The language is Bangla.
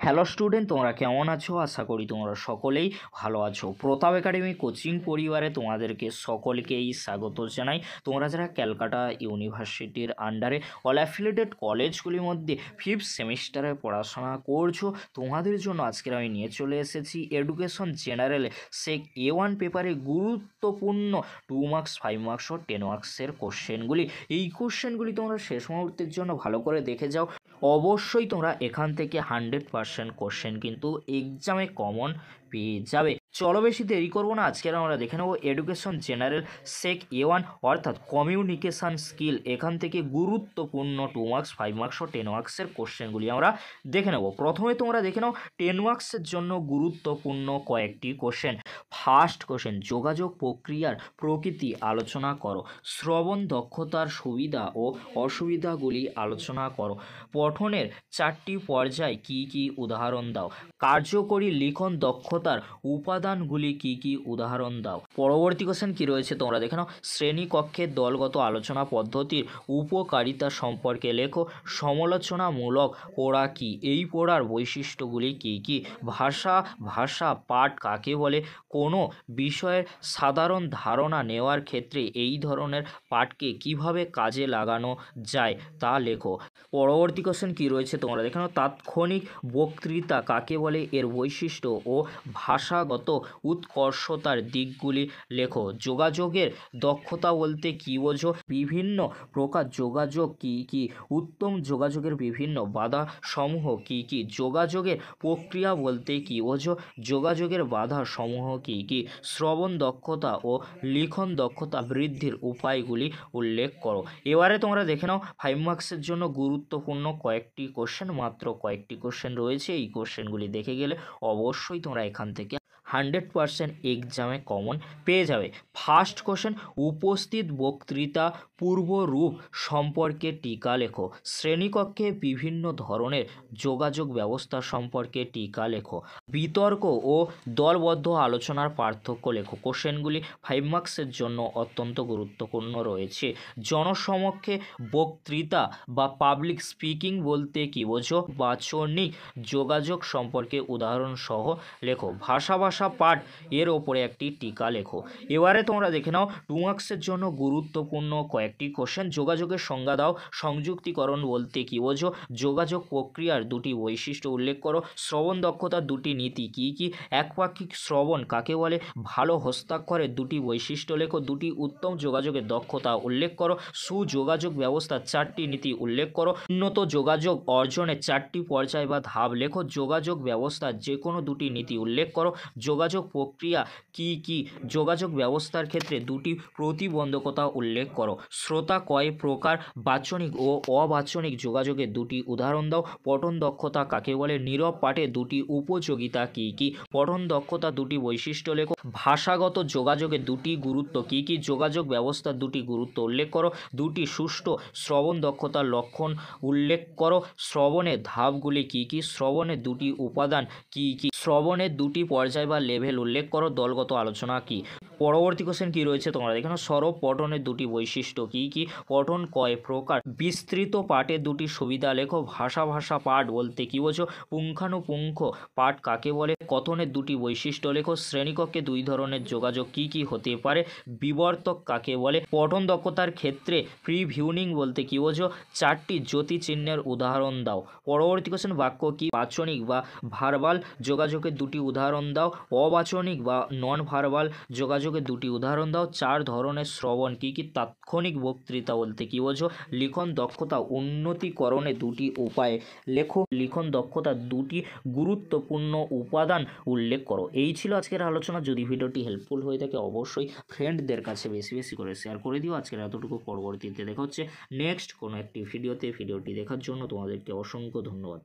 হ্যালো স্টুডেন্ট, তোমরা কেমন আছো? আশা করি তোমরা সকলেই ভালো আছো। প্রতাপ একাডেমি কোচিং পরিবারে তোমাদেরকে সকলকেই স্বাগত জানাই। তোমরা যারা ক্যালকাটা ইউনিভার্সিটির আন্ডারে অল অ্যাফিলিয়েটেড কলেজগুলির মধ্যে ফিফথ সেমিস্টারে পড়াশোনা করছো, তোমাদের জন্য আজকের আমি নিয়ে চলে এসেছি এডুকেশন জেনারেলে সেক A1 পেপারে গুরুত্বপূর্ণ 2 মার্কস, 5 মার্কস ও 10 মার্কসের কোশ্চেনগুলি। এই কোশ্চেনগুলি তোমরা শেষ মুহূর্তের জন্য ভালো করে দেখে যাও। অবশ্যই তোমরা এখান থেকে 100% কোশ্চেন কিন্তু এক্সামে কমন পেয়ে যাবে। চলো বেশি দেরি করবো না, আজকের আমরা দেখে নেবো এডুকেশন জেনারেল সেক A1 অর্থাৎ কমিউনিকেশান স্কিল। এখান থেকে গুরুত্বপূর্ণ 2 মার্কস, 5 মার্কস ও 10 মার্কসের কোশ্চেনগুলি আমরা দেখে নেব। প্রথমে তোমরা দেখে নাও 10 মার্কসের জন্য গুরুত্বপূর্ণ কয়েকটি কোশ্চেন। ফার্স্ট কোশ্চেন, যোগাযোগ প্রক্রিয়ার প্রকৃতি আলোচনা করো। শ্রবণ দক্ষতার সুবিধা ও অসুবিধাগুলি আলোচনা করো। পঠনের 4টি পর্যায় কি কি উদাহরণ দাও। কার্যকরী লিখন দক্ষতার উপাদানগুলি কি কি উদাহরণ দাও। পরবর্তী কোশ্চেন কি রয়েছে তোমরা দেখে নাও। শ্রেণীকক্ষের দলগত আলোচনা পদ্ধতির উপকারিতা সম্পর্কে লেখো। সমালোচনামূলক পড়া কি, এই পড়ার বৈশিষ্ট্যগুলি কি কি। ভাষা পাঠ কাকে বলে। কোনো বিষয়ের সাধারণ ধারণা নেওয়ার ক্ষেত্রে এই ধরনের পাঠকে কিভাবে কাজে লাগানো যায় তা লেখো। পরবর্তী কোশ্চেন কি রয়েছে তোমরা দেখে নাও। তাৎক্ষণিক বক্তৃতা কাকে বলে, এর বৈশিষ্ট্য ও ভাষাগত উৎকর্ষতার দিকগুলি লেখো। যোগাযোগের দক্ষতা বলতে কী বোঝো। বিভিন্ন প্রকার যোগাযোগ কি কি। উত্তম যোগাযোগের বিভিন্ন বাধা সমূহ কি কি। যোগাযোগের প্রক্রিয়া বলতে কী বোঝো। যোগাযোগের বাধা সমূহ কি কি। শ্রবণ দক্ষতা ও লিখন দক্ষতা বৃদ্ধির উপায়গুলি উল্লেখ করো। এবারে তোমরা দেখে নাও 5 মার্কসের জন্য গুরুত্বপূর্ণ কয়েকটি কোশ্চেন, মাত্র কয়েকটি কোশ্চেন রয়েছে। এই কোশ্চেনগুলি দেখে গেলে অবশ্যই তোমরা এখান থেকে 100% এক্সামে কমন পেয়ে যাবে। ফার্স্ট কোশ্চেন, উপস্থিত বক্তৃতা পূর্বরূপ সম্পর্কে টিকা লেখো। শ্রেণীকক্ষে বিভিন্ন ধরনের যোগাযোগ ব্যবস্থা সম্পর্কে টিকা লেখো। বিতর্ক ও দলবদ্ধ আলোচনার পার্থক্য লেখো। কোশ্চেনগুলি 5 মার্কসের জন্য অত্যন্ত গুরুত্বপূর্ণ রয়েছে। জনসমক্ষে বক্তৃতা বা পাবলিক স্পিকিং বলতে কী বোঝো। বাচনিক যোগাযোগ সম্পর্কে উদাহরণ সহ লেখো। ভাষা পাঠ এর ওপরে একটি টিকা লেখো। এবারে তোমরা দেখে নাও 2 মার্কসের জন্য গুরুত্বপূর্ণ কয়েকটি কোশ্চেন। যোগাযোগের সংজ্ঞা দাও। সংযুক্তিকরণ বলতে কী বোঝো। যোগাযোগ প্রক্রিয়ার দুটি বৈশিষ্ট্য উল্লেখ করো। শ্রবণ দক্ষতার দুটি নীতি কী কী। একপাক্ষিক শ্রবণ কাকে বলে। ভালো হস্তাক্ষরের দুটি বৈশিষ্ট্য লেখো। দুটি উত্তম যোগাযোগের দক্ষতা উল্লেখ করো। সুযোগাযোগ ব্যবস্থার 4টি নীতি উল্লেখ করো। উন্নত যোগাযোগ অর্জনের 4টি পর্যায় বা ধাপ লেখো। যোগাযোগ ব্যবস্থার যে কোনো দুটি নীতি উল্লেখ করো। যোগাযোগ প্রক্রিয়া কি কি। যোগাযোগ ব্যবস্থার ক্ষেত্রে দুটি প্রতিবন্ধকতা উল্লেখ করো। শ্রোতা কয় প্রকার। বাচনিক ও অবাচনিক যোগাযোগের দুটি উদাহরণ দাও। পঠন দক্ষতা কাকে বলে। নীরব পাঠে দুটি উপযোগিতা কি কি। পঠন দক্ষতা দুটি বৈশিষ্ট্য লেখো। ভাষাগত যোগাযোগের দুটি গুরুত্ব কি কি। যোগাযোগ ব্যবস্থার দুটি গুরুত্ব উল্লেখ করো। দুটি সুষ্ঠু শ্রবণ দক্ষতার লক্ষণ উল্লেখ করো। শ্রবণের ধাপগুলি কি কি। শ্রবণের দুটি উপাদান কি কি। শ্রবণের দুটি পর্যায় বা লেভেল উল্লেখ করো। দলগত আলোচনা কি। পরবর্তী কোশ্চেন কি রয়েছে তোমরা দেখে নাও। সরব পঠনের দুটি বৈশিষ্ট্য কি কি। পঠন কয় প্রকার। বিস্তৃত পাঠের দুটি সুবিধা লেখো। ভাষা পাঠ বলতে কী বোঝো। পুঙ্খানুপুঙ্খ পাঠ কাকে বলে। কথনের দুটি বৈশিষ্ট্য লেখো। শ্রেণীকক্ষে দুই ধরনের যোগাযোগ কি কি হতে পারে। বিবর্তক কাকে বলে। পঠন দক্ষতার ক্ষেত্রে প্রিভিউনিং বলতে কী বোঝো। 4টি জ্যোতি চিহ্নের উদাহরণ দাও। পরবর্তী কোশ্চেন, বাক্য কি। বাচনিক বা ভার্বাল যোগাযোগের দুটি উদাহরণ দাও। অবাচনিক বা নন ভার্বাল যোগাযোগের দুটি উদাহরণ দাও। 4 ধরনের শ্রবণ কি কি। তাৎক্ষণিক বক্তৃতা বলতে কী বোঝো। লিখন দক্ষতা উন্নতিকরণে দুটি উপায় লেখো। লিখন দক্ষতার দুটি গুরুত্বপূর্ণ উপাদান উল্লেখ করো। এই ছিল আজকের আলোচনা। যদি ভিডিওটি হেল্পফুল হয়ে থাকে অবশ্যই ফ্রেন্ডদের কাছে বেশি বেশি করে শেয়ার করে দিও। আজকের এতটুকু, পরবর্তীতে দেখা হচ্ছে নেক্সট কোনো একটি ভিডিওতে। ভিডিওটি দেখার জন্য তোমাদেরকে অসংখ্য ধন্যবাদ।